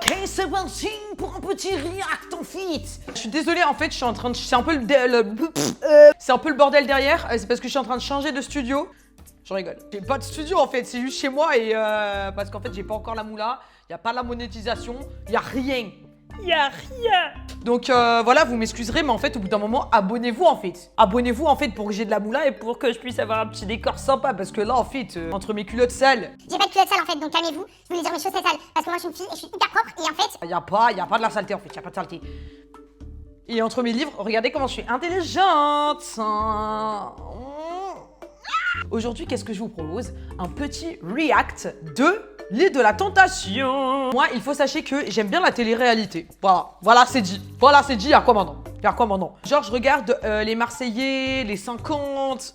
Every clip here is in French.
Ok, c'est parti pour un petit react en fit. Je suis désolée, en fait, je suis en train de... C'est un peu c'est un peu le bordel derrière. C'est parce que je suis en train de changer de studio. Je rigole. J'ai pas de studio, en fait. C'est juste chez moi et... parce qu'en fait, j'ai pas encore la moula. Y a pas la monétisation. Y a rien. Y a rien. Donc voilà, vous m'excuserez, mais en fait, au bout d'un moment, abonnez-vous en fait. Abonnez-vous en fait pour que j'ai de la moula et pour que je puisse avoir un petit décor sympa. Parce que là, en fait, entre mes culottes sales... J'ai pas de culotte sale en fait, donc calmez-vous. Je voulais dire mes chaussettes sales parce que moi je suis une fille et je suis hyper propre et en fait... Y a pas de la saleté en fait, y a pas de saleté. Et entre mes livres, regardez comment je suis intelligente. Aujourd'hui, qu'est-ce que je vous propose? Un petit react de l'île de la tentation. Moi, il faut sachez que j'aime bien la télé-réalité. Voilà, c'est dit. Voilà, c'est dit, à quoi maintenant? À quoi maintenant? Genre, je regarde les Marseillais, les 50...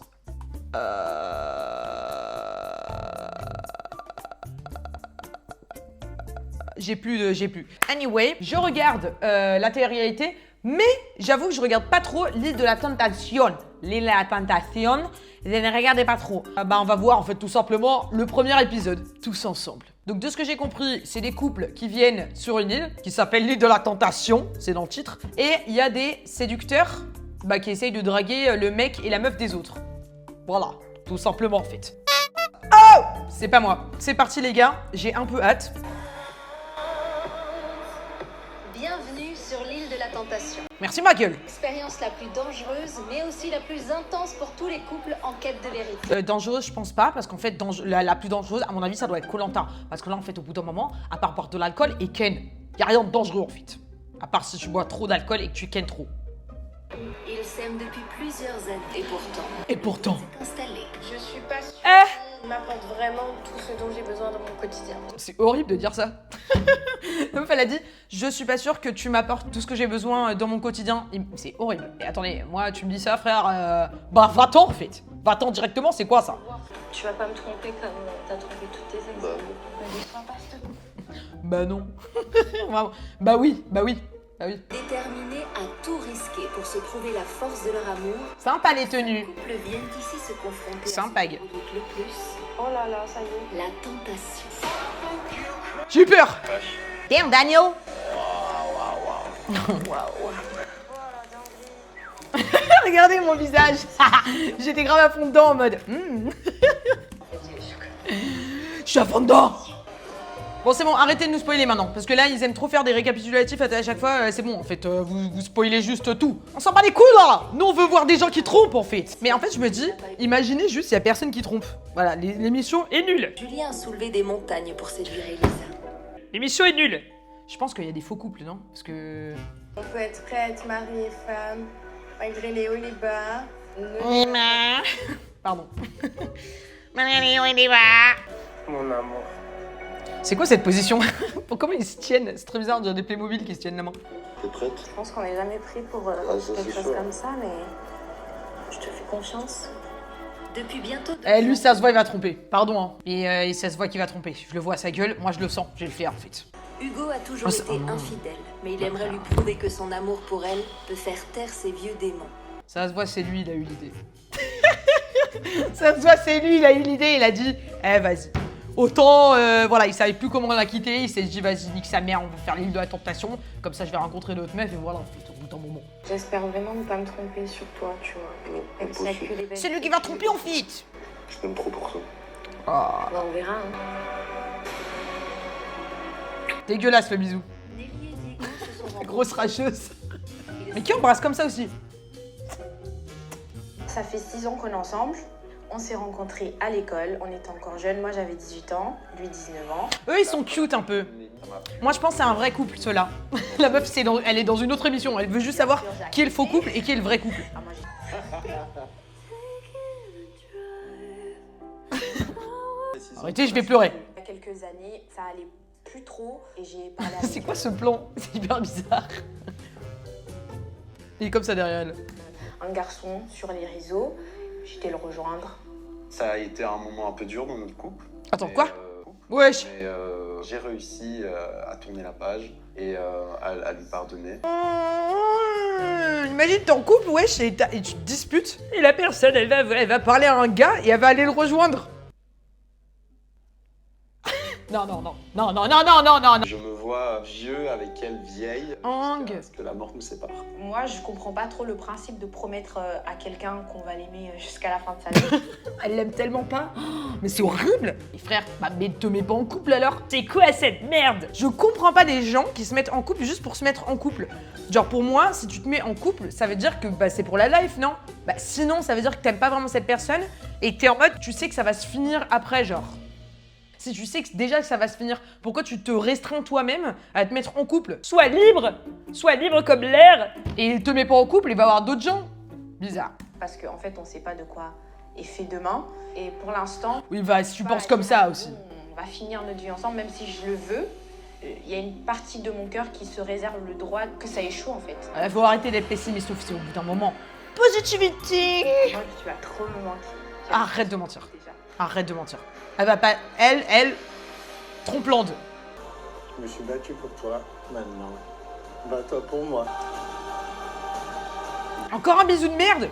J'ai plus. Anyway, je regarde la télé-réalité, mais j'avoue que je regarde pas trop l'île de la tentation. L'île de la tentation, je ne regardez pas trop. On va voir en fait tout simplement le premier épisode, tous ensemble. Donc de ce que j'ai compris, c'est des couples qui viennent sur une île, qui s'appelle l'île de la tentation, c'est dans le titre. Et il y a des séducteurs qui essayent de draguer le mec et la meuf des autres. Voilà, tout simplement en fait. Oh! C'est pas moi. C'est parti les gars, j'ai un peu hâte. Bienvenue sur l'île de la tentation. Merci ma gueule. L'expérience la plus dangereuse, mais aussi la plus intense pour tous les couples en quête de vérité. Dangereuse, je pense pas, parce qu'en fait, la plus dangereuse, à mon avis, ça doit être Koh-Lanta. Parce que là, en fait, au bout d'un moment, à part boire de l'alcool et ken, y a rien de dangereux en fait. À part si tu bois trop d'alcool et que tu ken trop. Ils s'aiment depuis plusieurs années. Et pourtant. Installés. Je suis pas sûre Eh qu'il m'apporte vraiment tout ce dont j'ai besoin dans mon quotidien. C'est horrible de dire ça. La meuf, elle a dit, je suis pas sûre que tu m'apportes tout ce que j'ai besoin dans mon quotidien. C'est horrible. Et attendez, moi, tu me dis ça, frère, va-t'en en fait. Va-t'en directement, c'est quoi ça? Tu vas pas me tromper comme t'as trompé toutes tes ex. Mais sois pas s'il te plaît. Bah non. Bah oui. Déterminés à tout risquer pour se prouver la force de leur amour, Sympa les tenues. les couples viennent ici se confronter Sympa. à ce qu'ils redoutent le plus, Oh là là, ça y est. la tentation. J'ai eu peur. Damn Daniel. Regardez mon visage. J'étais grave à fond dedans en mode. Je suis à fond dedans. Bon c'est bon, arrêtez de nous spoiler maintenant. Parce que là ils aiment trop faire des récapitulatifs à chaque fois. C'est bon en fait, vous spoilez juste tout. On s'en bat les couilles là. Nous on veut voir des gens qui trompent en fait. Mais en fait je me dis, imaginez juste il y a personne qui trompe. Voilà, l'émission est nulle. Julien a soulevé des montagnes pour séduire Elisa. L'émission est nulle. Je pense qu'il y a des faux couples, non? Parce que... On peut être prête, mari et femme, malgré les hauts et les bas. Pardon. Mon amour. C'est quoi cette position? Comment ils se tiennent? C'est très bizarre, on dirait des Playmobil qui se tiennent la main. T'es prête? Je pense qu'on n'est jamais pris pour ça, quelque c'est chose sûr. comme ça, mais je te fais confiance. Depuis bientôt... Eh, lui, ça se voit, il va tromper. Pardon, hein. Et ça se voit qu'il va tromper. Je le vois à sa gueule, moi je le sens. Je vais le faire en fait. Hugo a toujours Oh, c'est- été oh non. infidèle, mais il aimerait lui prouver que son amour pour elle peut faire taire ses vieux démons. Ça se voit, c'est lui, il a eu l'idée. Ça se voit, c'est lui, il a eu l'idée, il a dit, eh, vas-y. Autant, voilà, il savait plus comment la quitter, il s'est dit, vas-y, nique sa mère, on va faire l'île de la tentation. Comme ça, je vais rencontrer d'autres meufs, et voilà, en fait, au bout d'un moment. J'espère vraiment ne pas me tromper sur toi, tu vois. Non, Même s'il y a que impossible. les belles C'est lui qui va tromper en fait. Je t'aime trop pour ça. Ah, Bah, on verra, hein. dégueulasse le bisou. Nelly et Diego se sont rencontrés. Grosse rageuse. Mais qui embrasse comme ça aussi? Ça fait 6 ans qu'on est ensemble. On s'est rencontrés à l'école. On était encore jeunes. Moi, j'avais 18 ans. Lui, 19 ans. Eux, ils sont cute un peu. Moi, je pense que c'est un vrai couple, ceux-là. La meuf, elle est dans une autre émission. Elle veut juste savoir qui est le faux couple et qui est le vrai couple. Ah, moi, j'ai... Arrêtez, je vais pleurer. Il y a quelques années, ça allait plus trop et j'ai parlé avec C'est quoi ce plan? C'est hyper bizarre. Il est comme ça derrière elle. un garçon sur les réseaux. J'étais le rejoindre. Ça a été un moment un peu dur dans notre couple. Attends, Mais, quoi? Wesh. mais, j'ai réussi à tourner la page et à lui pardonner. Imagine, t'es en couple, wesh, et tu te disputes. Et la personne, elle va parler à un gars et elle va aller le rejoindre. Non. Je me vois vois vieux avec elle vieille, Ang. jusqu'à ce que la mort nous sépare. Moi, je comprends pas trop le principe de promettre à quelqu'un qu'on va l'aimer jusqu'à la fin de sa vie. Elle l'aime tellement pas. Oh, mais c'est horrible. Et frère, bah mais te mets pas en couple alors. C'est quoi cette merde? Je comprends pas des gens qui se mettent en couple juste pour se mettre en couple. Genre pour moi, si tu te mets en couple, ça veut dire que bah, c'est pour la life, non? Bah sinon, ça veut dire que t'aimes pas vraiment cette personne et que t'es en mode, tu sais que ça va se finir après, genre. Si tu sais que déjà que ça va se finir, pourquoi tu te restreins toi-même à te mettre en couple? Sois libre comme l'air. Et te mets pas en couple, il va y avoir d'autres gens. Bizarre. Parce qu'en fait, on sait pas de quoi est fait demain. Et pour l'instant, Oui, bah si tu voilà, penses comme ça aussi. on va finir notre vie ensemble, même si je le veux. Il y a une partie de mon cœur qui se réserve le droit que ça échoue en fait. Il faut arrêter d'être pessimiste aussi au bout d'un moment. Positivity. Moi, tu vas trop me manquer. Arrête de mentir. Déjà. Arrête de mentir. Elle va pas... Elle... Trompe-lande. Je me suis battu pour toi, maintenant. Bats-toi pour moi. Encore un bisou de merde.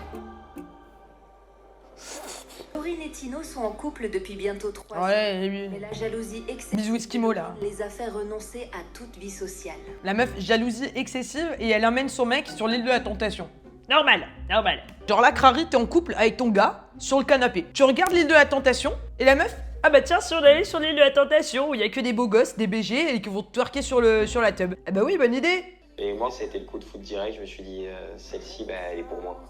Laurine et Tino sont en couple depuis bientôt 3 ans. Ouais, Mais la jalousie excessive bisou esquimau là. les a fait renoncer à toute vie sociale. La meuf, jalousie excessive et elle emmène son mec sur l'île de la tentation. Normal. Genre là, Crary, t'es en couple avec ton gars sur le canapé. Tu regardes l'île de la tentation et la meuf, ah bah tiens, si on allait sur l'île de la tentation où il y a que des beaux gosses, des BG et qui vont twerker sur la tub. Ah bah oui, bonne idée. Et moi, ça a été le coup de foot direct. Je me suis dit, celle-ci, bah, elle est pour moi.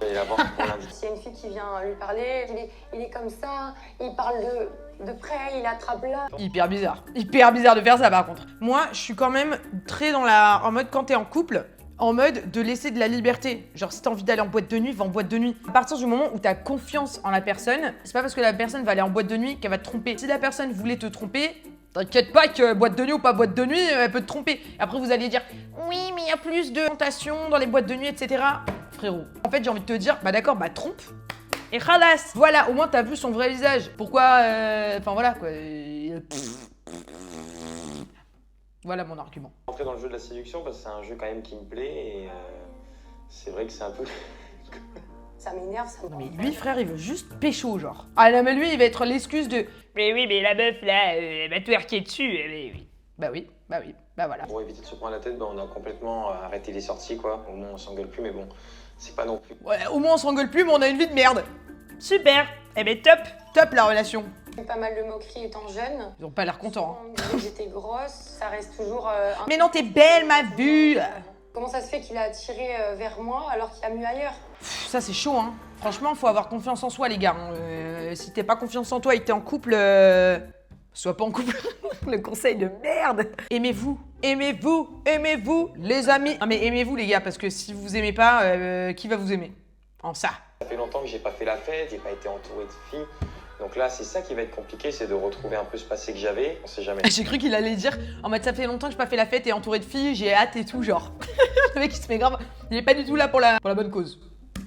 Je vais la voir pour lundi. S'il y a une fille qui vient lui parler, il est comme ça, il parle de près, il attrape là. Hyper bizarre de faire ça par contre. Moi, je suis quand même très en mode quand t'es en couple, en mode de laisser de la liberté. Genre si t'as envie d'aller en boîte de nuit, va en boîte de nuit. À partir du moment où t'as confiance en la personne, c'est pas parce que la personne va aller en boîte de nuit qu'elle va te tromper. Si la personne voulait te tromper, t'inquiète pas que boîte de nuit ou pas boîte de nuit, elle peut te tromper. Après vous allez dire oui mais il y a plus de tentation dans les boîtes de nuit, etc. Frérot, en fait j'ai envie de te dire, bah d'accord, bah trompe. Et khalas. Voilà, au moins t'as vu son vrai visage. Pourquoi, enfin voilà quoi. Voilà mon argument. Rentrer dans le jeu de la séduction parce que c'est un jeu quand même qui me plaît et c'est vrai que c'est un peu... Ça m'énerve, ça me... Non mais lui frère il veut juste pécho genre. Ah là mais lui il va être l'excuse de mais oui mais la meuf là elle va twerker dessus. Bah oui, bah voilà. Pour éviter de se prendre la tête, bah, on a complètement arrêté les sorties quoi. Au moins on s'engueule plus mais bon, c'est pas non plus... Ouais, au moins on s'engueule plus mais on a une vie de merde. Super. Eh ben top la relation. J'ai eu pas mal de moqueries étant jeune. Ils ont pas l'air contents. Hein. On me disait que j'étais grosse, ça reste toujours... Mais non t'es belle ma vue. Comment ça se fait qu'il a attiré vers moi alors qu'il y a mieux ailleurs? Pff, ça c'est chaud hein. Franchement faut avoir confiance en soi les gars. Si t'es pas confiance en toi et que t'es en couple, sois pas en couple. Le conseil de merde. Aimez-vous les amis. Non mais aimez-vous les gars parce que si vous aimez pas, qui va vous aimer? En ça. Ça fait longtemps que j'ai pas fait la fête, j'ai pas été entouré de filles. Donc là, c'est ça qui va être compliqué, c'est de retrouver un peu ce passé que j'avais. On sait jamais. J'ai cru qu'il allait dire en mode ça fait longtemps que j'ai pas fait la fête et entouré de filles, j'ai hâte et tout genre. Le mec il se met grave. Il est pas du tout là pour la bonne cause.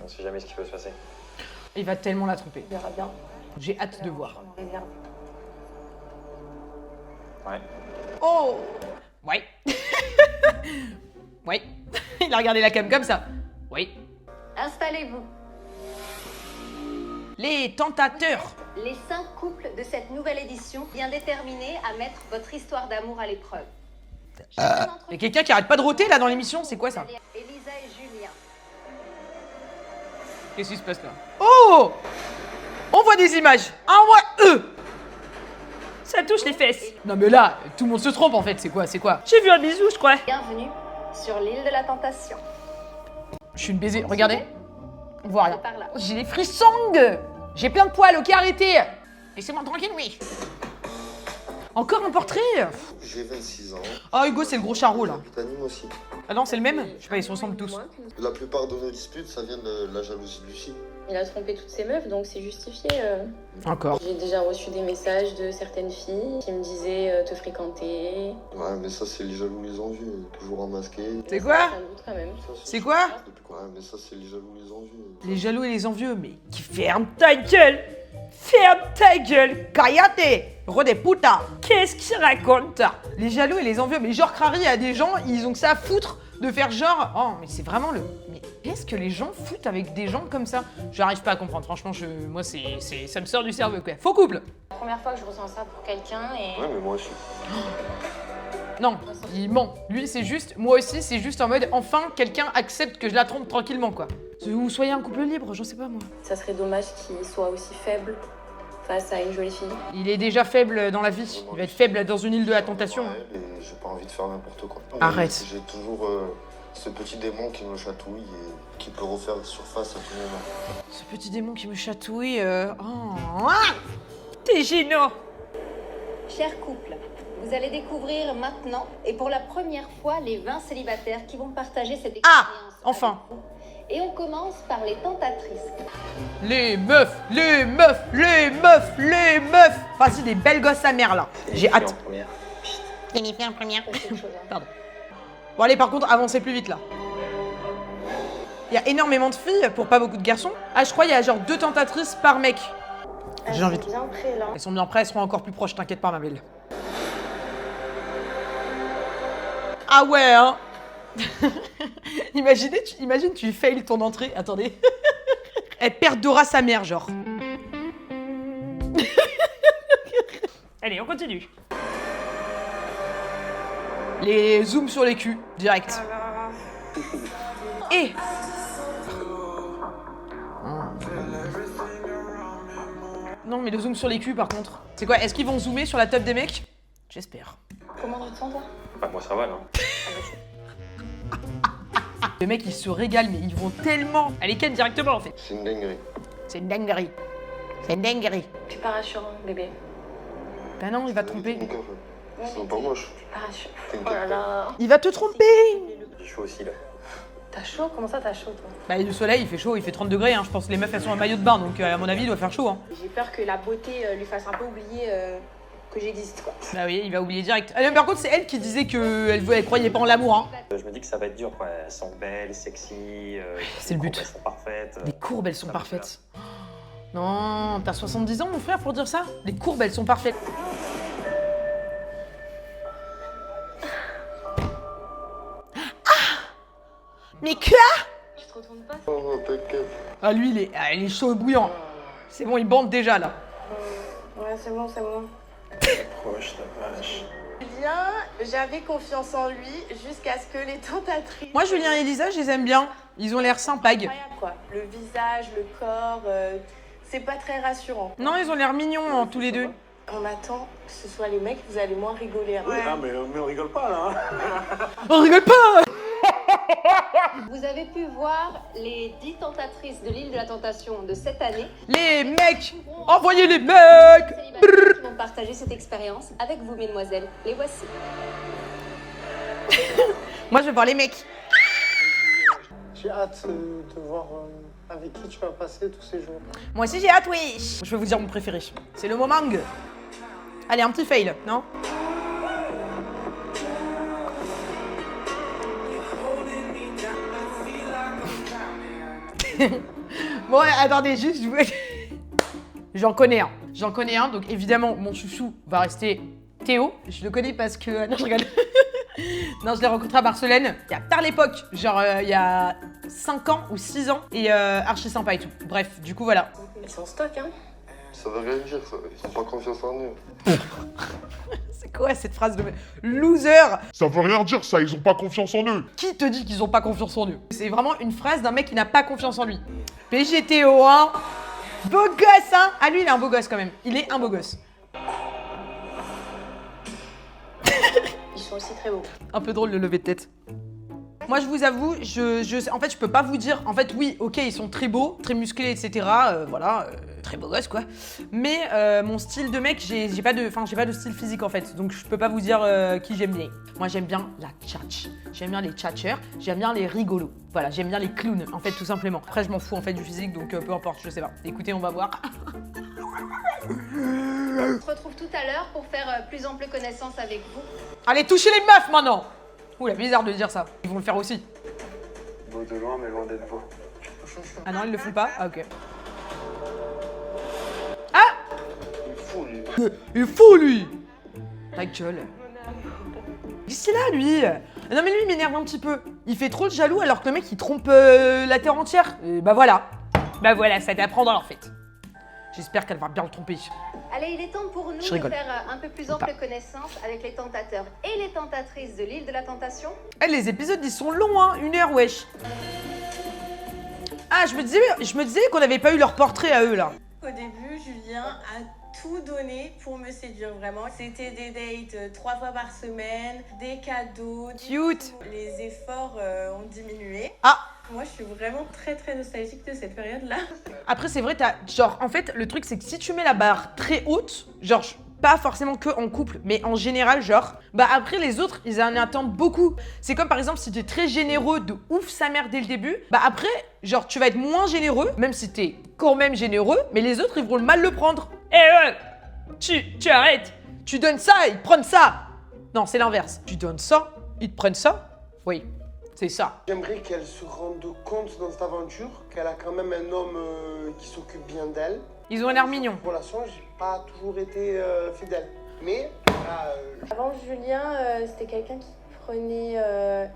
On sait jamais ce qui peut se passer. Il va tellement la tromper. On verra bien. J'ai hâte de voir. On verra bien. Ouais. Oh ouais. Ouais. Il a regardé la cam comme ça. Oui. Installez-vous. Les tentateurs. Les 5 couples de cette nouvelle édition bien déterminés à mettre votre histoire d'amour à l'épreuve. Il y a quelqu'un qui arrête pas de rôter là dans l'émission, c'est quoi ça? Elisa et Julien. Qu'est-ce qui se passe là? Oh! On voit des images. Ah ouais, ça touche les fesses. Non mais là, tout le monde se trompe en fait, c'est quoi? J'ai vu un bisou je crois. Bienvenue sur l'île de la tentation. Je suis une baiser, regardez. On voit rien. C'est par là. J'ai des frissons. J'ai plein de poils, ok, arrêtez. Laissez-moi tranquille, oui. Encore un portrait? J'ai 26 ans. Ah, Hugo, c'est le gros charreau, là. T'animes aussi. Ah non, c'est le même? Je sais pas, ils se ressemblent tous. La plupart de nos disputes, ça vient de la jalousie de Lucie. Il a trompé toutes ses meufs, donc c'est justifié. Encore. J'ai déjà reçu des messages de certaines filles qui me disaient te fréquenter. Ouais, mais ça, c'est les jaloux, les envieux. Toujours en masqué. C'est quoi? Ça me doute quand même. C'est quoi? Ouais, mais ça, c'est les jaloux, les envieux. Les jaloux et les envieux, mais qui ferme ta gueule! Ferme ta gueule! Cállate! Rodé puta! Qu'est-ce qu'il raconte? Les jaloux et les envieux, mais genre Crary, il y a des gens, ils ont que ça à foutre de faire genre. Oh, mais c'est vraiment le. Mais qu'est-ce que les gens foutent avec des gens comme ça? J'arrive pas à comprendre, franchement, moi, ça me sort du cerveau, quoi. Faux couple! La première fois que je ressens ça pour quelqu'un et... Ouais, mais moi aussi. Non, il ment. Lui, c'est juste, moi aussi, c'est juste en mode, enfin, quelqu'un accepte que je la trompe tranquillement, quoi. Ou soyez un couple libre, j'en sais pas, moi. Ça serait dommage qu'il soit aussi faible face à une jolie fille. Il est déjà faible dans la vie. Il va être faible dans une île de la tentation. Et j'ai pas envie de faire n'importe quoi. Arrête. J'ai toujours ce petit démon qui me chatouille et qui peut refaire surface à tout moment. Ce petit démon qui me chatouille. Oh. Ah, t'es gênant. Cher couple, vous allez découvrir maintenant et pour la première fois les 20 célibataires qui vont partager cette expérience. Ah, enfin. avec vous. Et on commence par les tentatrices. Les meufs, les meufs, les meufs, les meufs. Vas-y, des belles gosses à mère là. J'ai hâte. Je l'ai fait en première. Pardon. Bon allez, par contre, avancez plus vite là. Il y a énormément de filles pour pas beaucoup de garçons. Ah, je crois il y a genre 2 tentatrices par mec. J'ai envie de... bien près là. Elles sont bien prêtes, elles seront encore plus proches, t'inquiète pas ma belle. Ah ouais, hein. Imagine tu fails ton entrée. Attendez. Elle perdra sa mère, genre. Allez, on continue. Les zooms sur les culs, direct. Et... Non, mais le zoom sur les culs, par contre. C'est quoi? Est-ce qu'ils vont zoomer sur la top des mecs? J'espère. Comment tu te sens toi? Bah, moi, ça va, là. Les mecs, ils se régalent, mais ils vont tellement... Allez, ken directement, en fait. C'est une dinguerie. C'est une dinguerie. C'est une dinguerie. Tu pas rassurant, bébé. Ben non, il va te tromper. C'est pas moche. Pas rassurant. T'inquiète Oh là pas. là. Il va te tromper. J'ai chaud aussi, là. T'as chaud? Comment ça t'as chaud toi? Bah, le soleil, il fait chaud, il fait 30 degrés, hein. Je pense que les meufs, elles sont en maillot de bain, donc à mon avis, il doit faire chaud, hein. J'ai peur que la beauté lui fasse un peu oublier que j'existe quoi. Bah oui, il va oublier direct. Ah, mais par contre, c'est elle qui disait qu'elle croyait pas en l'amour, hein. Je me dis que ça va être dur, quoi. Elles sont belles, sexy. C'est le but. Elles sont parfaites. Les courbes, elles sont ça va parfaites. Non, t'as 70 ans, mon frère, pour dire ça? Les courbes, elles sont parfaites. Mais quoi? Tu te retournes pas? Oh, t'inquiète. Ah, lui, il est chaud et bouillant. C'est bon, il bande déjà, là. Ouais c'est bon, c'est bon. Proche, ta vache. Julien, j'avais confiance en lui jusqu'à ce que les tentatrices... Moi, Julien et Elisa, je les aime bien. Ils ont l'air sympag. Incroyable, quoi. Le visage, le corps, c'est pas très rassurant. Non, ils ont l'air mignons, hein, tous les deux. On attend que ce soit les mecs, vous allez moins rigoler. Hein. Ah, mais on rigole pas là. Hein. On rigole pas! Vous avez pu voir les 10 tentatrices de l'île de la Tentation de cette année. Les mecs! Envoyez les mecs! Célibataires qui vont partager cette expérience avec vous, mesdemoiselles. Les voici. Moi, je veux voir les mecs. J'ai hâte de voir avec qui tu vas passer tous ces jours. Moi aussi, j'ai hâte, oui. Je vais vous dire mon préféré. C'est le moment. Allez, un petit fail, non? Bon, attendez, juste, j'en connais un. J'en connais un, donc évidemment, mon chouchou va rester Théo. Je le connais parce que... Non, je rigole. Non, je l'ai rencontré à Barcelone, il y a tard l'époque, genre il y a 5 ans ou 6 ans, et archi sympa et tout. Bref, du coup, voilà. Ils sont en stock, hein. Ça veut rien dire, ça. Ils ont pas confiance en eux. C'est quoi cette phrase de loser? Ça veut rien dire ça, ils ont pas confiance en eux. Qui te dit qu'ils ont pas confiance en eux? C'est vraiment une phrase d'un mec qui n'a pas confiance en lui. PGTO, hein. Beau gosse, hein. Ah, lui, il est un beau gosse quand même. Il est un beau gosse. Ils sont aussi très beaux. Un peu drôle le lever de tête. Moi, je vous avoue, en fait, je peux pas vous dire. En fait, oui, ok, ils sont très beaux, très musclés, etc. Voilà, très beau gosse, quoi. Mais mon style de mec, j'ai pas de style physique, en fait. Donc, je peux pas vous dire qui j'aime bien. Moi, j'aime bien la tchatch. J'aime bien les tchatcheurs. J'aime bien les rigolos. Voilà, j'aime bien les clowns, en fait, tout simplement. Après, je m'en fous, en fait, du physique, donc peu importe, je sais pas. Écoutez, on va voir. On se retrouve tout à l'heure pour faire plus ample connaissance avec vous. Allez, touchez les meufs, maintenant. Ouh, la bizarre de dire ça. Ils vont le faire aussi. Beau de loin, mais loin d'être beau. Ah non, ils le font pas? Ah, ok. Ah! Il est fou, lui. Il est fou, lui! Ta gueule. Qu'est-ce qu'il a, lui? Non, mais lui, il m'énerve un petit peu. Il fait trop de jaloux alors que le mec, il trompe la terre entière. Et bah voilà. Bah voilà, ça t'apprendra en fait. J'espère qu'elle va bien le tromper. Allez, il est temps pour nous de faire un peu plus ample connaissance avec les tentateurs et les tentatrices de l'île de la Tentation. Eh, les épisodes, ils sont longs, hein. 1 heure, wesh. Ah, je me disais qu'on n'avait pas eu leur portrait à eux, là. Au début, Julien a tout donné pour me séduire, vraiment. C'était des dates 3 fois par semaine, des cadeaux. Cute. Les efforts ont diminué. Ah. Moi, je suis vraiment très nostalgique de cette période-là. Après, c'est vrai, genre, en fait, le truc, c'est que si tu mets la barre très haute, genre, pas forcément que en couple, mais en général, genre, bah après, les autres, ils en attendent beaucoup. C'est comme, par exemple, si t'es très généreux de ouf sa mère dès le début, bah après, genre, tu vas être moins généreux, même si t'es quand même généreux, mais les autres, ils vont mal le prendre. Tu arrêtes. Tu donnes ça, ils te prennent ça. Non, c'est l'inverse. Tu donnes ça, ils te prennent ça. Oui. C'est ça. J'aimerais qu'elle se rende compte dans cette aventure qu'elle a quand même un homme qui s'occupe bien d'elle. Ils ont un air mignon. Pour relation, j'ai pas toujours été fidèle. Mais Avant Julien, c'était quelqu'un qui prenait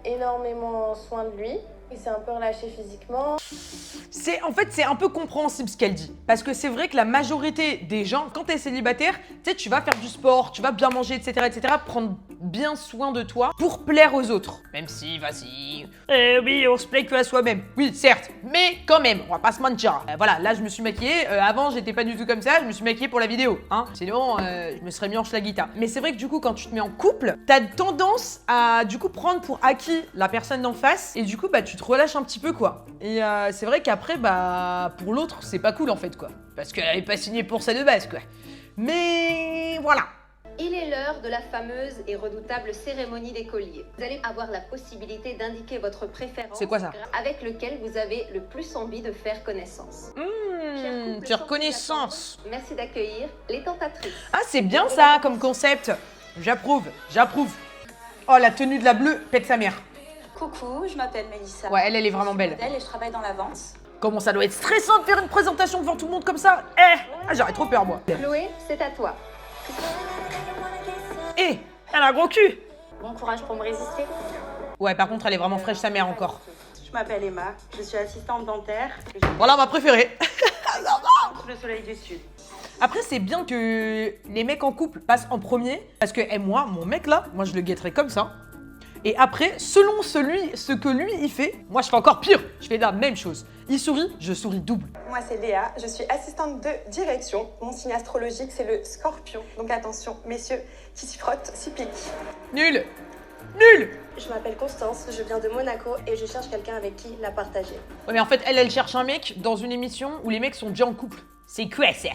énormément soin de lui. Il s'est un peu relâché physiquement. En fait, c'est un peu compréhensible ce qu'elle dit. Parce que c'est vrai que la majorité des gens, quand t'es célibataire, tu sais, tu vas faire du sport, tu vas bien manger, etc., prendre bien soin de toi pour plaire aux autres. Même si, vas-y, oui, on se plaît que à soi-même. Oui, certes, mais quand même, on va pas se mentir. Voilà, là, je me suis maquillée. Avant, j'étais pas du tout comme ça, je me suis maquillée pour la vidéo. Hein. Sinon, je me serais mis en schlaguita. Mais c'est vrai que du coup, quand tu te mets en couple, t'as tendance à, du coup, prendre pour acquis la personne d'en face. Et du coup, bah, tu te relâches un petit peu, quoi. Et c'est vrai qu'après, bah, pour l'autre, c'est pas cool, en fait, quoi. Parce qu'elle avait pas signé pour ça de base, quoi. Mais voilà. Il est l'heure de la fameuse et redoutable cérémonie des colliers. Vous allez avoir la possibilité d'indiquer votre préférence. C'est quoi ça? Avec lequel vous avez le plus envie de faire connaissance. Faire connaissance. Merci d'accueillir les tentatrices. Ah, c'est bien ça comme concept. J'approuve, j'approuve. Oh, la tenue de la bleue pète sa mère. Coucou, je m'appelle Mélissa. Ouais, elle est vraiment belle. Et je travaille dans la vente. Comment ça doit être stressant de faire une présentation devant tout le monde comme ça? Ah, j'aurais trop peur, moi. Chloé, c'est à toi. Elle a un gros cul. Bon courage pour me résister. Ouais, par contre, elle est vraiment fraîche sa mère encore. Je m'appelle Emma, je suis assistante dentaire. Voilà ma préférée. Sous le soleil du sud. Après, c'est bien que les mecs en couple passent en premier. Parce que moi, mon mec là, moi je le guetterai comme ça. Et après, selon ce que lui il fait, moi je fais encore pire. Je fais la même chose. Il sourit, je souris double. Moi c'est Léa, je suis assistante de direction. Mon signe astrologique c'est le Scorpion. Donc attention, messieurs, qui s'y frottent, s'y piquent. Nul. Nul. Je m'appelle Constance, je viens de Monaco et je cherche quelqu'un avec qui la partager. Ouais, mais en fait, elle cherche un mec dans une émission où les mecs sont déjà en couple. C'est quoi ça?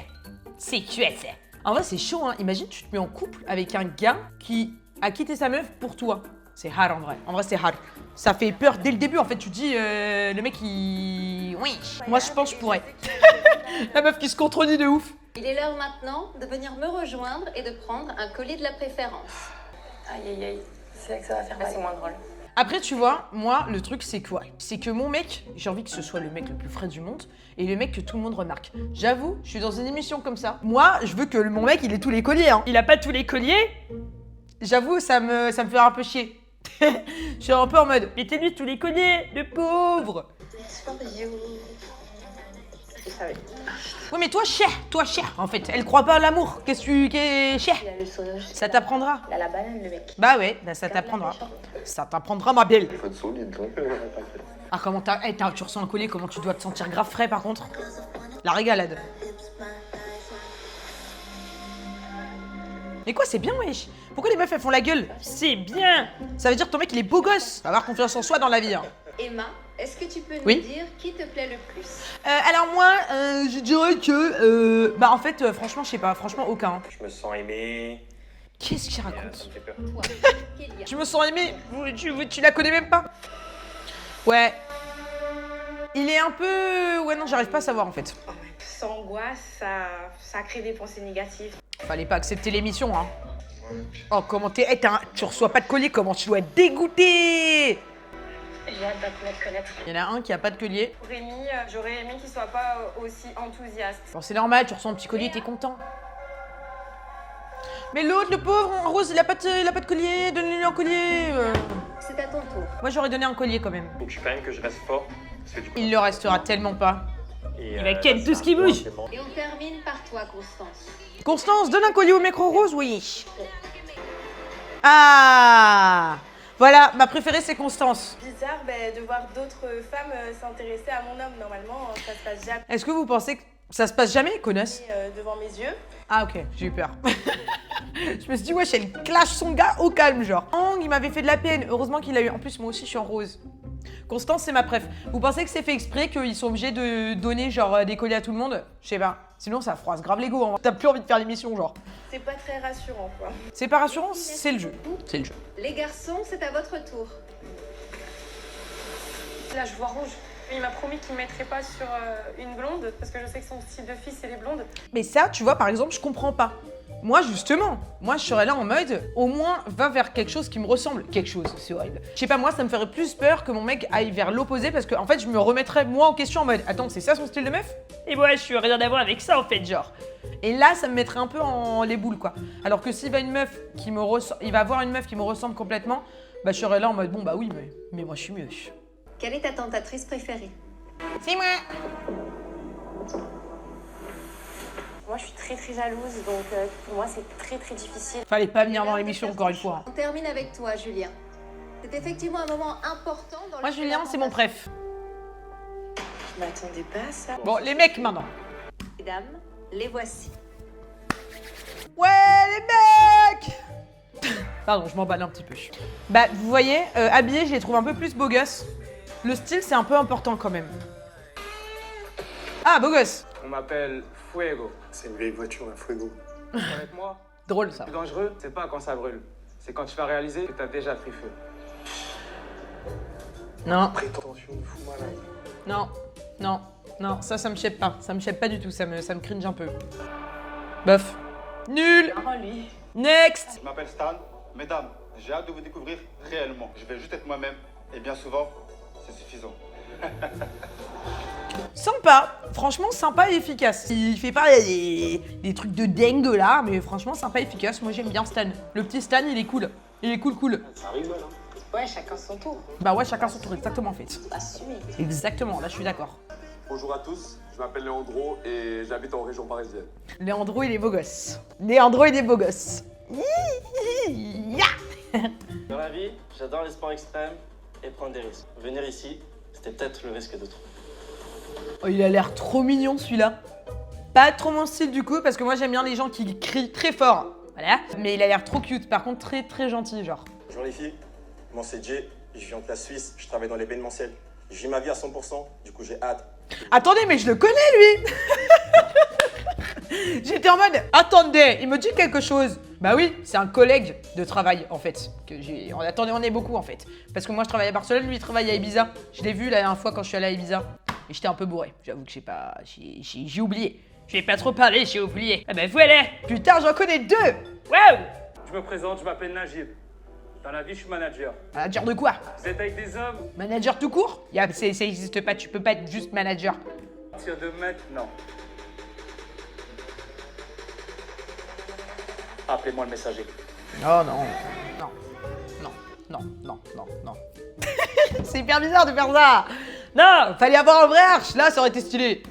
C'est quoi ça? En vrai, c'est chaud, hein. Imagine, tu te mets en couple avec un gars qui a quitté sa meuf pour toi. C'est hard en vrai. En vrai, c'est hard. Ça fait peur dès le début. En fait, tu dis, le mec, il... Oui. Moi, je pense que je pourrais. La meuf qui se contredit de ouf. Il est l'heure maintenant de venir me rejoindre et de prendre un collier de la préférence. Aïe aïe aïe, c'est là que ça va faire mal. C'est moins drôle. Après, tu vois, moi, le truc, c'est quoi? C'est que mon mec, j'ai envie que ce soit le mec le plus frais du monde et le mec que tout le monde remarque. J'avoue, je suis dans une émission comme ça. Moi, je veux que mon mec, il ait tous les colliers. Hein. Il a pas tous les colliers. J'avoue, ça me fait un peu chier. Je suis un peu en mode, mettez-lui tous les colliers, le pauvre. Oui, mais toi, cher, en fait. Elle croit pas à l'amour. Qu'est-ce que tu... cher. Ça t'apprendra. Il a la banane, le mec. Bah ouais, bah ça t'apprendra. Ça t'apprendra, ma belle. Il faut être solide. Ah, comment tu ressens le collier, comment tu dois te sentir grave frais, par contre. La régalade. Mais quoi, c'est bien, wesh. Pourquoi les meufs, elles font la gueule? C'est bien. Ça veut dire que ton mec, il est beau gosse. Va avoir confiance en soi dans la vie. Hein. Emma, est-ce que tu peux nous Oui. dire qui te plaît le plus? Alors moi, je dirais que... bah en fait, franchement, je sais pas. Franchement, aucun. Je me sens aimé. Qu'est-ce qu'il Ça raconte? me fait peur. Toi, Kélia. Je me sens aimé. Tu la connais même pas? Ouais. Il est un peu... Ouais, non, j'arrive pas à savoir, en fait. Sans angoisse, ça crée des pensées négatives. Fallait pas accepter l'émission, hein. Oh, comment t'es... tu reçois pas de collier, comment tu dois être dégoûté. J'ai hâte de connaître. Il y en a un qui a pas de collier. Rémi, j'aurais aimé qu'il soit pas aussi enthousiaste. Bon, c'est normal, tu reçois un petit collier, t'es content. Mais l'autre, le pauvre, en rose, il a pas de collier, donne-lui un collier. C'est à ton tour. Moi, j'aurais donné un collier quand même. Faut que quand même que je reste fort. Parce que du coup, Il le restera tellement pas. Et, Il va ken tout ce qui bouge. Et on termine par toi, Constance. Constance, donne un collier au micro rose, oui. Ah, voilà, ma préférée c'est Constance. Bizarre de voir d'autres femmes s'intéresser à mon homme. Normalement, ça se passe jamais. Est-ce que vous pensez que ça se passe jamais, connasse? Devant mes yeux. Ah ok, j'ai eu peur. Je me suis dit, wesh, elle clash son gars au calme, genre. Oh, il m'avait fait de la peine, heureusement qu'il a eu. En plus, moi aussi, je suis en rose. Constance, c'est ma préf. Vous pensez que c'est fait exprès, qu'ils sont obligés de donner, genre, des colliers à tout le monde? Je sais pas. Sinon, ça froisse grave l'ego. Hein. T'as plus envie de faire l'émission, genre. C'est pas très rassurant, quoi. C'est pas rassurant, c'est le jeu. C'est le jeu. Les garçons, c'est à votre tour. Là, je vois rouge. Il m'a promis qu'il ne mettrait pas sur une blonde, parce que je sais que son style de fille, c'est les blondes. Mais ça, tu vois, par exemple, je comprends pas. Moi, justement, moi, je serais là en mode, au moins, va vers quelque chose qui me ressemble. Quelque chose, c'est horrible. Je sais pas, moi, ça me ferait plus peur que mon mec aille vers l'opposé, parce que, en fait, je me remettrais, moi, en question en mode, attends, c'est ça son style de meuf? Et moi, je suis rien à voir avec ça, en fait, genre. Et là, ça me mettrait un peu en les boules, quoi. Alors que s'il va une meuf qui me il va avoir une meuf qui me ressemble complètement, bah, je serais là en mode, bon, bah oui, mais moi, je suis mieux. Quelle est ta tentatrice préférée? C'est moi. Moi, je suis très très jalouse, donc pour moi, c'est très très difficile. Fallait pas venir dans l'émission encore une fois. On termine avec toi, Julien. C'est effectivement un moment important dans Moi, Julien, c'est mon préf. Je m'attendais pas à ça. Bon, les mecs maintenant. Mesdames, les voici. Ouais, les mecs. Pardon, je m'emballe un petit peu. Bah, vous voyez, habillés, je les trouve un peu plus beaux gosses. Le style, c'est un peu important quand même. Ah, beau gosse. On m'appelle Fuego. C'est une vieille voiture, un Fuego. Avec moi. Drôle ça. Le plus dangereux, c'est pas quand ça brûle. C'est quand tu vas réaliser que t'as déjà pris feu. Non. Prétention de fou malade. Non, non, non, ça me chèpe pas. Ça me chèpe pas du tout, ça me cringe un peu. Bof. Nul. Next. Je m'appelle Stan. Mesdames, j'ai hâte de vous découvrir réellement. Je vais juste être moi-même. Et bien souvent, c'est suffisant. Sympa, franchement sympa et efficace. Il fait pas des trucs de dingue là, mais franchement sympa et efficace. Moi j'aime bien Stan. Le petit Stan, il est cool. Il est cool. Ça rigole, hein. Ouais, chacun son tour. Bah ouais, chacun son tour, exactement en fait. Assumé. Exactement, là je suis d'accord. Bonjour à tous, je m'appelle Léandro et j'habite en région parisienne. Léandro, il est beau gosse. Léandro, il est beau gosse. Dans la vie, j'adore les sports extrêmes et prendre des risques. Venir ici, c'était peut-être le risque de trop. Oh, il a l'air trop mignon celui-là. Pas trop mon style du coup, parce que moi j'aime bien les gens qui crient très fort. Voilà. Mais il a l'air trop cute, par contre très très gentil genre. Bonjour les filles, moi c'est Jay, je vis en classe suisse, je travaille dans l'événementiel. Je vis ma vie à 100%, du coup j'ai hâte. Attendez, mais je le connais lui. J'étais en mode, attendez, il me dit quelque chose. Bah oui, c'est un collègue de travail en fait. Attendez, on est beaucoup en fait. Parce que moi je travaille à Barcelone, lui il travaille à Ibiza. Je l'ai vu la dernière fois quand je suis allée à Ibiza. Et j'étais un peu bourré. J'avoue que j'ai oublié. Je vais pas trop parler, j'ai oublié. Ah bah voilà. Putain, j'en connais deux. Waouh. Je me présente, je m'appelle Najib. Dans la vie, je suis manager. Manager de quoi? Vous êtes avec des hommes? Manager tout court? Ça existe pas, tu peux pas être juste manager. À partir de maintenant. Appelez-moi le messager. Oh non. Non. C'est hyper bizarre de faire ça. Non, fallait avoir un vrai arche. Là, ça aurait été stylé.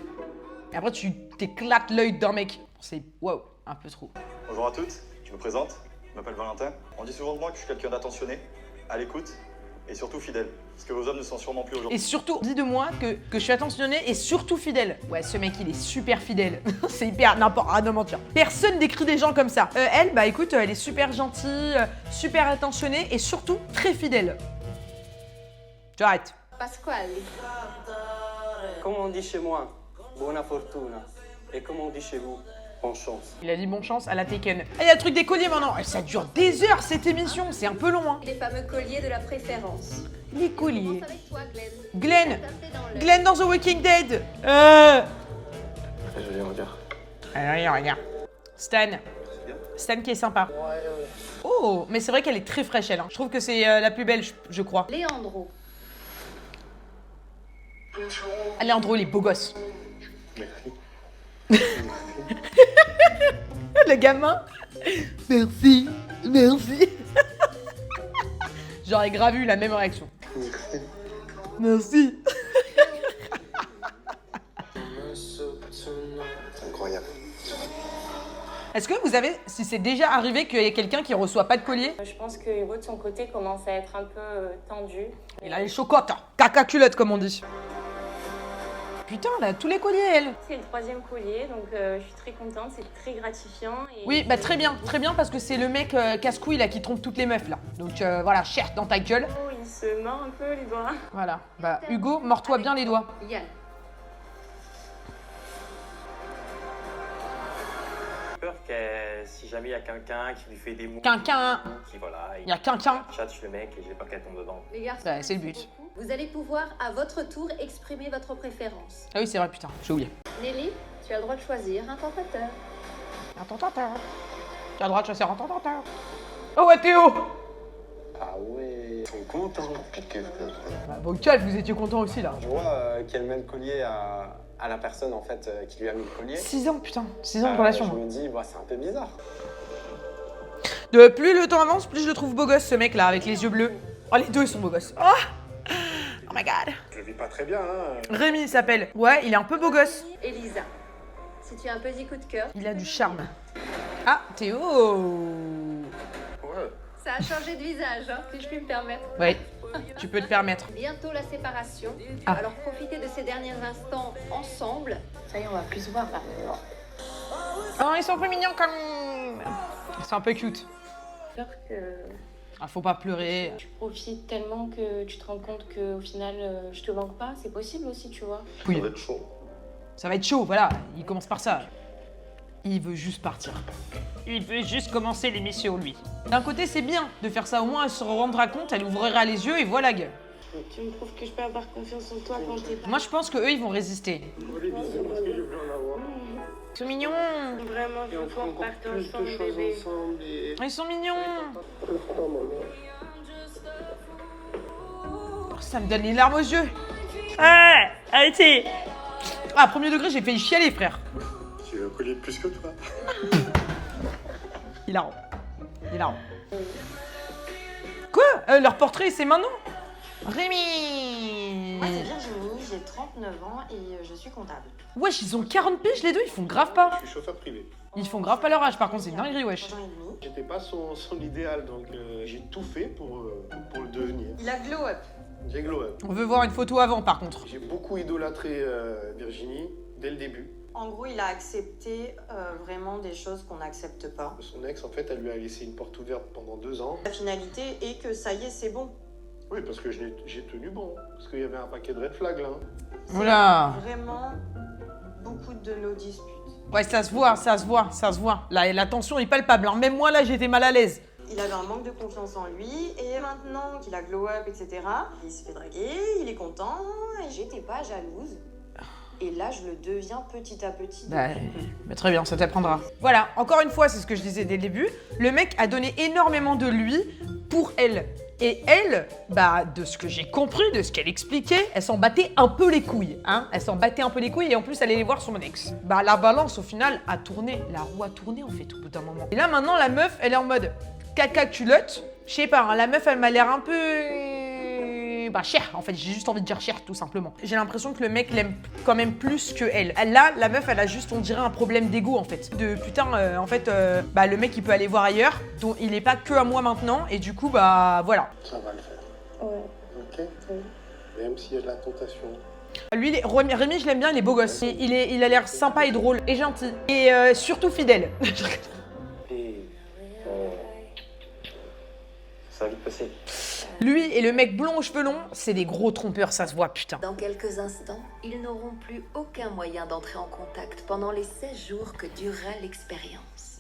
Et après, tu t'éclates l'œil d'un mec. C'est wow, un peu trop. Bonjour à toutes, je me présente, je m'appelle Valentin. On dit souvent de moi que je suis quelqu'un d'attentionné, à l'écoute et surtout fidèle. Ce que vos hommes ne sont sûrement plus aujourd'hui. Et surtout, dis de moi que je suis attentionné et surtout fidèle. Ouais, ce mec, il est super fidèle. C'est hyper n'importe à ne mentir. Personne décrit des gens comme ça. Elle, bah écoute, elle est super gentille, super attentionnée et surtout très fidèle. J'arrête. Pasquale. Comme on dit chez moi, buona fortuna. Et comme on dit chez vous, bonne chance. Il a dit bonne chance à la Taken. Et il y a le truc des colliers maintenant. Et ça dure des heures cette émission, c'est un peu long hein. Les fameux colliers de la préférence. Les colliers. On commence avec toi, Glenn. Glenn dans The Walking Dead. Je viens regarde. Regarde. Stan qui est sympa. Oh, mais c'est vrai qu'elle est très fraîche elle. Hein. Je trouve que c'est la plus belle, je crois. Léandro. Léandro, il est beau gosse. Le gamin. Merci. J'aurais grave eu la même réaction. Merci. Est-ce que vous savez si c'est déjà arrivé qu'il y ait quelqu'un qui reçoit pas de collier? Je pense que Hugo, de son côté, commence à être un peu tendu. Il a les chocottes, hein. Caca culotte comme on dit. Putain, elle a tous les colliers, elle. C'est le 3e collier, donc je suis très contente, c'est très gratifiant. Et... Oui, bah très bien parce que c'est le mec casse-couille là qui trompe toutes les meufs là. Donc voilà, cher dans ta gueule. Oh, il se mord un peu les doigts. Voilà, bah Hugo, mords-toi bien les doigts. Yann. Peur que si jamais il y a quelqu'un qui lui fait des mots. Quelqu'un. Qui voilà. Il y a quelqu'un. Chatche le mec et j'ai peur qu'elle tombe dedans. Les garçons, Bah, c'est le but. vous allez pouvoir à votre tour exprimer votre préférence. Ah oui, c'est vrai, putain, j'ai oublié. Nelly, tu as le droit de choisir un tentateur. Un tentateur. Tu as le droit de choisir un tentateur. Oh ouais, Théo. Ah ouais, ils sont contents. Bah, bon, calme, vous étiez content aussi là. Je vois qu'il y a le même collier à la personne en fait qui lui a mis le collier. 6 ans, putain, 6 ans de relation. Je me dis, bah, c'est un peu bizarre. De plus le temps avance, plus je le trouve beau gosse ce mec là, avec les yeux bleus. Oh, les deux ils sont beaux gosses. Oh my god. Je le vis pas très bien, hein. Rémi il s'appelle. Ouais, il est un peu beau gosse. Elisa, si tu as un petit coup de cœur. Il a du charme. Ah, Théo. Ouais. Ça a changé de visage, hein, si je puis me permettre. Ouais, tu peux te permettre. Bientôt la séparation. Ah. Alors profitez de ces derniers instants ensemble. Ça y est, on va plus se voir là. Oh, ils sont un peu mignons comme... Ils sont un peu cute. Peur que Ah, faut pas pleurer. tu profites tellement que tu te rends compte qu'au final, je te manque pas. C'est possible aussi, tu vois. Oui. Ça va être chaud. Ça va être chaud, voilà. Il commence par ça. Il veut juste partir. Il veut juste commencer l'émission, lui. D'un côté, c'est bien de faire ça. Au moins, elle se rendra compte, elle ouvrira les yeux et voilà, gueule. Tu me prouves que je peux avoir confiance en toi quand t'es pas... Moi, je pense qu'eux, ils vont résister. Ils sont mignons. Vraiment, Et on faut qu'on fera encore parte plus ensemble, de choses bébé. ensemble et... Ils sont mignons. Oh, ça me donne les larmes aux yeux. Ah, arrêtez. Ah, premier degré, j'ai failli chialer, frère. Tu veux un collier de plus que toi. Hilarant. Hilarant. Quoi leur portrait, c'est maintenant? Rémi. Moi, c'est Virginie, j'ai 39 ans et je suis comptable. Wesh, ils ont 40 piges les deux, ils font grave pas. Je suis chauffeur privé. Ils font grave pas leur âge, par contre, c'est une dinguerie, wesh. J'étais pas son idéal, donc j'ai tout fait pour le devenir. Il a glow up. J'ai glow up. On veut voir une photo avant, par contre. J'ai beaucoup idolâtré Virginie dès le début. En gros, il a accepté vraiment des choses qu'on n'accepte pas. Son ex, en fait, elle lui a laissé une porte ouverte pendant 2 ans. La finalité est que ça y est, c'est bon. Oui, parce que j'ai tenu bon. Parce qu'il y avait un paquet de red flags, là. Oula. Vraiment beaucoup de nos disputes. Ouais, ça se voit, ça se voit, ça se voit. La tension est palpable, hein. Même moi, là, j'étais mal à l'aise. Il avait un manque de confiance en lui et maintenant qu'il a glow up, etc., il se fait draguer, il est content et j'étais pas jalouse. Et là, je le deviens petit à petit. Bah très bien, ça t'apprendra. Voilà, encore une fois, c'est ce que je disais dès le début. Le mec a donné énormément de lui pour elle. Et elle, bah, de ce que j'ai compris, de ce qu'elle expliquait, elle s'en battait un peu les couilles, hein. Elle s'en battait un peu les couilles et en plus, elle allait voir son ex. Bah, la balance, au final, a tourné. La roue a tourné, en fait, au bout d'un moment. Et là, maintenant, la meuf, elle est en mode caca culotte. Je sais pas, hein, la meuf, elle m'a l'air un peu... Bah, cher, en fait, j'ai juste envie de dire cher, tout simplement. J'ai l'impression que le mec l'aime quand même plus que elle. Là, la meuf, elle a juste, on dirait, un problème d'ego, en fait. De putain, en fait, bah, le mec, il peut aller voir ailleurs, donc il est pas que à moi maintenant, et du coup, bah, voilà. Ça va le faire. Ouais. Ok. Même s'il y a de la tentation. Lui, Rémi, je l'aime bien, il est beau gosse. Il a l'air sympa et drôle, et gentil, et surtout fidèle. Ça va vite passer. Lui et le mec blond aux cheveux longs, c'est des gros trompeurs, ça se voit, putain. Dans quelques instants, ils n'auront plus aucun moyen d'entrer en contact pendant les 16 jours que durera l'expérience.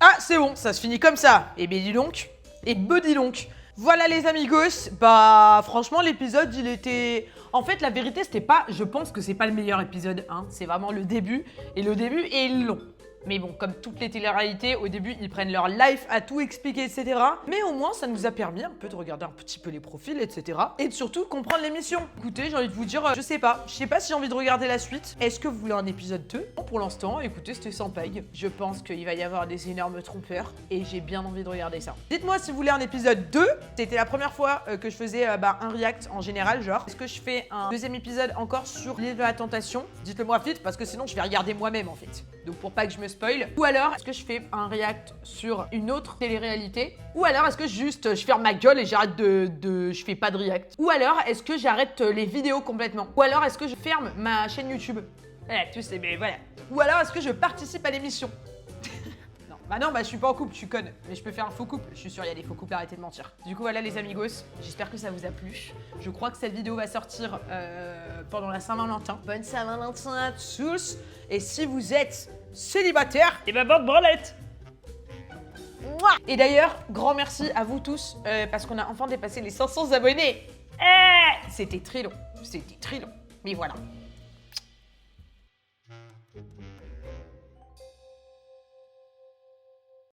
Ah, c'est bon, ça se finit comme ça. Et ben dis donc. Et ben dis donc. Voilà les amigos, bah franchement l'épisode il était... En fait la vérité c'était pas... Je pense que c'est pas le meilleur épisode, hein. C'est vraiment le début. Et le début est long. Mais bon, comme toutes les télé-réalités, au début, ils prennent leur life à tout expliquer, etc. Mais au moins, ça nous a permis un peu de regarder un petit peu les profils, etc. Et de surtout comprendre l'émission. Écoutez, j'ai envie de vous dire, je sais pas si j'ai envie de regarder la suite. Est-ce que vous voulez un épisode 2 ? Bon, pour l'instant, écoutez, c'était sans paye. Je pense qu'il va y avoir des énormes trompeurs et j'ai bien envie de regarder ça. Dites-moi si vous voulez un épisode 2. C'était la première fois que je faisais un react en général, genre. Est-ce que je fais un deuxième épisode encore sur l'île de la tentation ? Dites-le moi vite parce que sinon, je vais regarder moi-même en fait. Donc pour pas que je me spoil. Ou alors, est-ce que je fais un react sur une autre télé-réalité? Ou alors, est-ce que juste je ferme ma gueule et j'arrête je fais pas de react? Ou alors, est-ce que j'arrête les vidéos complètement? Ou alors, est-ce que je ferme ma chaîne YouTube? Voilà, tu sais, mais voilà. Ou alors, est-ce que je participe à l'émission? Non, je suis pas en couple, je suis conne. Mais je peux faire un faux couple. Je suis sûre, il y a des faux couples, arrêtez de mentir. Du coup, voilà les amigos. J'espère que ça vous a plu. Je crois que cette vidéo va sortir pendant la Saint-Valentin. Bonne Saint-Valentin à tous. Et si vous êtes célibataire, et ben bonne branlette. Et d'ailleurs, grand merci à vous tous parce qu'on a enfin dépassé les 500 abonnés. C'était très long. Mais voilà.